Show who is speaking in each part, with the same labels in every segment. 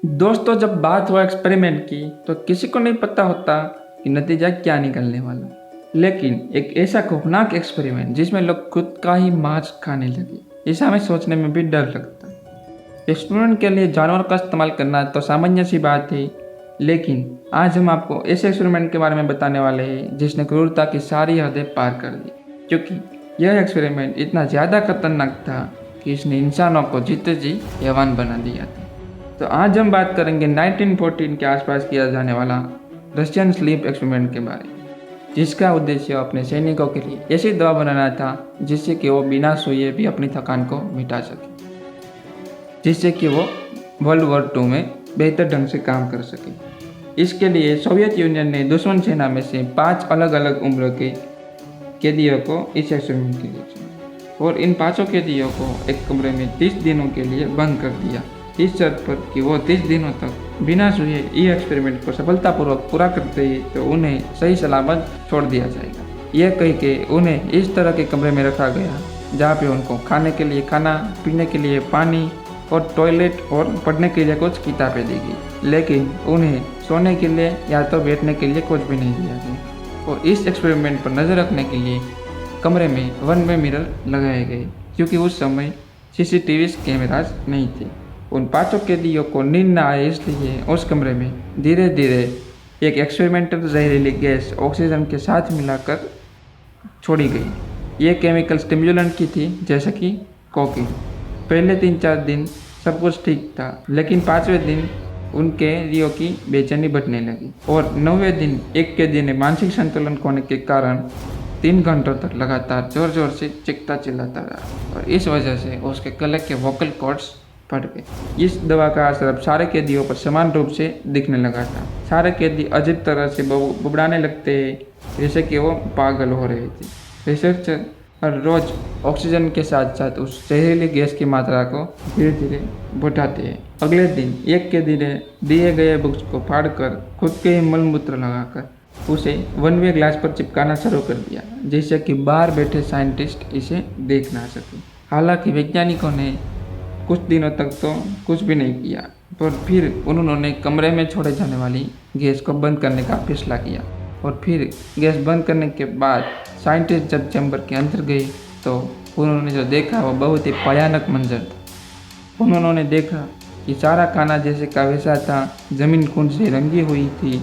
Speaker 1: दोस्तों, जब बात हो एक्सपेरिमेंट की तो किसी को नहीं पता होता कि नतीजा क्या निकलने वाला। लेकिन एक ऐसा खौफनाक एक्सपेरिमेंट जिसमें लोग खुद का ही मांस खाने लगे, इसे हमें सोचने में भी डर लगता है। एक्सपेरिमेंट के लिए जानवर का इस्तेमाल करना तो सामान्य सी बात है, लेकिन आज हम आपको ऐसे एक्सपेरिमेंट के बारे में बताने वाले हैं जिसने क्रूरता की सारी हदें पार कर दी। क्योंकि यह एक्सपेरिमेंट इतना ज़्यादा खतरनाक था कि इसने इंसानों को जीते जी हैवान बना दिया था। तो आज हम बात करेंगे 1914 के आसपास किया जाने वाला रशियन स्लीप एक्सपेरिमेंट के बारे में, जिसका उद्देश्य अपने सैनिकों के लिए ऐसी दवा बनाना था जिससे कि वो बिना सोए भी अपनी थकान को मिटा सके, जिससे कि वो वर्ल्ड वॉर 2 में बेहतर ढंग से काम कर सके। इसके लिए सोवियत यूनियन ने दुश्मन सेना में से 5 अलग अलग उम्र के कैदियों को इस एक्सपेरिमेंट के लिए चुना और इन 5 कैदियों को एक कमरे में 30 दिनों के लिए बंद कर दिया, इस शर्त पर कि वो 30 दिनों तक बिना सोए ये एक्सपेरिमेंट को सफलतापूर्वक पूरा करते ही तो उन्हें सही सलामत छोड़ दिया जाएगा। यह कह के उन्हें इस तरह के कमरे में रखा गया जहाँ पे उनको खाने के लिए खाना, पीने के लिए पानी और टॉयलेट और पढ़ने के लिए कुछ किताबें दी गई, लेकिन उन्हें सोने के लिए या तो बैठने के लिए कुछ भी नहीं दिया गया। और इस एक्सपेरिमेंट पर नज़र रखने के लिए कमरे में 1 वे मिरर लगाए गए, क्योंकि उस समय CCTV कैमराज नहीं थे। उन 5 कैदियों को नींद न आए, इसलिए उस कमरे में धीरे धीरे एक एक्सपेरिमेंटल जहरीली गैस ऑक्सीजन के साथ मिलाकर छोड़ी गई। ये केमिकल स्टिमुलेंट की थी, जैसे कि कोकीन। पहले 3-4 दिन सब कुछ ठीक था, लेकिन 5वें दिन उन कैदियों की बेचैनी बढ़ने लगी और 9वें दिन एक कैदी ने मानसिक संतुलन खोने के कारण 3 घंटों तक लगातार जोर जोर से चीखता चिल्लाता रहा और इस वजह से उसके गले के वोकल कॉर्ड्स फट गए। इस दवा का असर अब सारे कैदियों पर समान रूप से दिखने लगा था। सारे कैदी अजीब तरह से बुबड़ाने लगते हैं, जैसे कि वो पागल हो रहे थे। रिसर्चर हर रोज ऑक्सीजन के साथ साथ उस जहरीली गैस की मात्रा को धीरे धीरे बढ़ाते हैं। अगले दिन एक कैदी ने दिए गए बुक्स को फाड़कर खुद के ही मलमूत्र लगाकर उसे 1 वे ग्लास पर चिपकाना शुरू कर दिया, जिससे कि बाहर बैठे साइंटिस्ट इसे देख ना सके। हालांकि वैज्ञानिकों ने कुछ दिनों तक तो कुछ भी नहीं किया, पर फिर उन्होंने कमरे में छोड़े जाने वाली गैस को बंद करने का फैसला किया और फिर गैस बंद करने के बाद साइंटिस्ट जब चैम्बर के अंदर गए तो उन्होंने जो देखा वो बहुत ही भयानक मंजर था। उन्होंने देखा कि सारा खाना जैसे का वैसा था, ज़मीन खून से रंगी हुई थी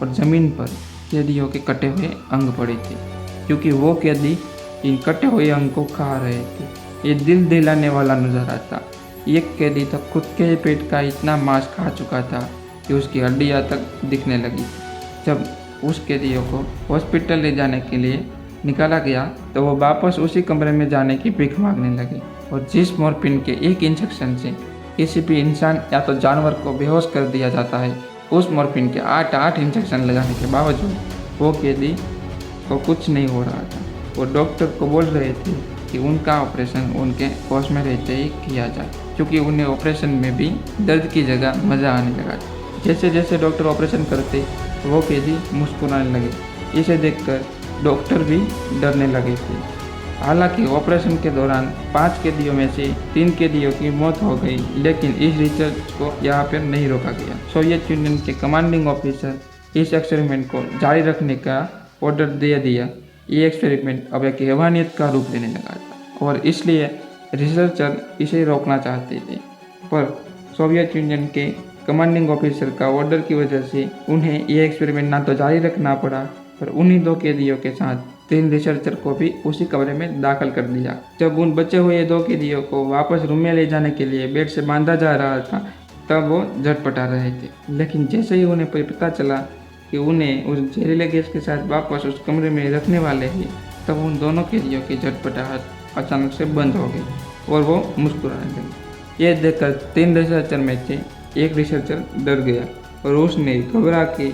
Speaker 1: और ज़मीन पर कैदियों के कटे हुए अंग पड़े थे, क्योंकि वो कैदी इन कटे हुए अंग को खा रहे थे। ये दिल दिलाने वाला नज़ारा था। एक कैदी तो खुद के पेट का इतना मांस खा चुका था कि उसकी हड्डियाँ तक दिखने लगी थी। जब उस कैदियों को हॉस्पिटल ले जाने के लिए निकाला गया तो वो वापस उसी कमरे में जाने की भीख मांगने लगे और जिस मॉर्फिन के एक इंजेक्शन से किसी भी इंसान या तो जानवर को बेहोश कर दिया जाता है, उस मॉर्फिन के 8 इंजेक्शन लगाने के बावजूद वो कैदी को कुछ नहीं हो रहा था। वो डॉक्टर को बोल रहे थे कि उनका ऑपरेशन उनके होश में रहते ही किया जाए, क्योंकि उन्हें ऑपरेशन में भी दर्द की जगह मज़ा आने लगा। जैसे जैसे डॉक्टर ऑपरेशन करते वो कैदी मुस्कुराने लगे। इसे देखकर डॉक्टर भी डरने लगे थे। हालांकि ऑपरेशन के दौरान 5 कैदियों में से 3 कैदियों की मौत हो गई, लेकिन इस रिसर्च को यहाँ पर नहीं रोका गया। सोवियत यूनियन के कमांडिंग ऑफिसर इस एक्सपेरिमेंट को जारी रखने का ऑर्डर दे दिया। ये एक्सपेरिमेंट अब एक हैवानियत का रूप लेने लगा था और इसलिए रिसर्चर इसे रोकना चाहते थे, पर सोवियत यूनियन के कमांडिंग ऑफिसर का ऑर्डर की वजह से उन्हें यह एक्सपेरिमेंट ना तो जारी रखना पड़ा, पर उन्हीं 2 कैदियों के साथ 3 रिसर्चर को भी उसी कमरे में दाखिल कर दिया। जब उन बचे हुए 2 कैदियों को वापस रूम में ले जाने के लिए बेड से बांधा जा रहा था, तब वो झटपटा रहे थे। लेकिन जैसे ही उन्हें पता चला कि उन्हें उस जहरीले गैस के साथ वापस उस कमरे में रखने वाले हैं, तब उन दोनों कैदियों की झटपटाहट अचानक से बंद हो गई और वो मुस्कुराने लगे। ये देखकर 3 रिसर्चर में से एक रिसर्चर डर गया और उसने घबरा के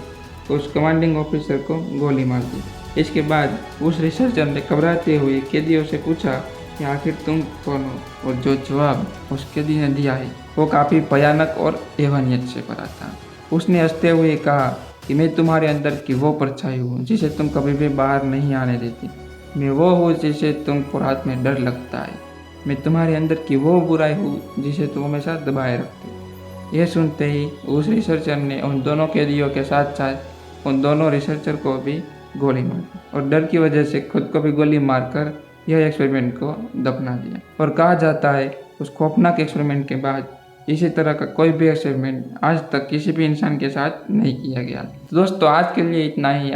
Speaker 1: उस कमांडिंग ऑफिसर को गोली मार दी। इसके बाद उस रिसर्चर ने घबराते हुए कैदियों से पूछा कि आखिर तुम कौन हो, और जो जवाब उस कैदी ने दिया है वो काफ़ी भयानक और हैवानियत से भरा था। उसने हंसते हुए कहा कि मैं तुम्हारे अंदर की वो परछाई हूँ जिसे तुम कभी भी बाहर नहीं आने देती। मैं वो हूँ जिसे तुमको रात में डर लगता है। मैं तुम्हारे अंदर की वो बुराई हूँ जिसे तुम हमेशा दबाए रखते हो। यह सुनते ही उस रिसर्चर ने उन दोनों कैदियों के साथ साथ उन दोनों रिसर्चर को भी गोली मार दी और डर की वजह से खुद को भी गोली मारकर यह एक्सपेरिमेंट को दफना दिया। और कहा जाता है उस खौफनाक एक्सपेरिमेंट के बाद इसी तरह का कोई भी एक्सपेरिमेंट आज तक किसी भी इंसान के साथ नहीं किया गया। तो दोस्तों आज के लिए इतना ही।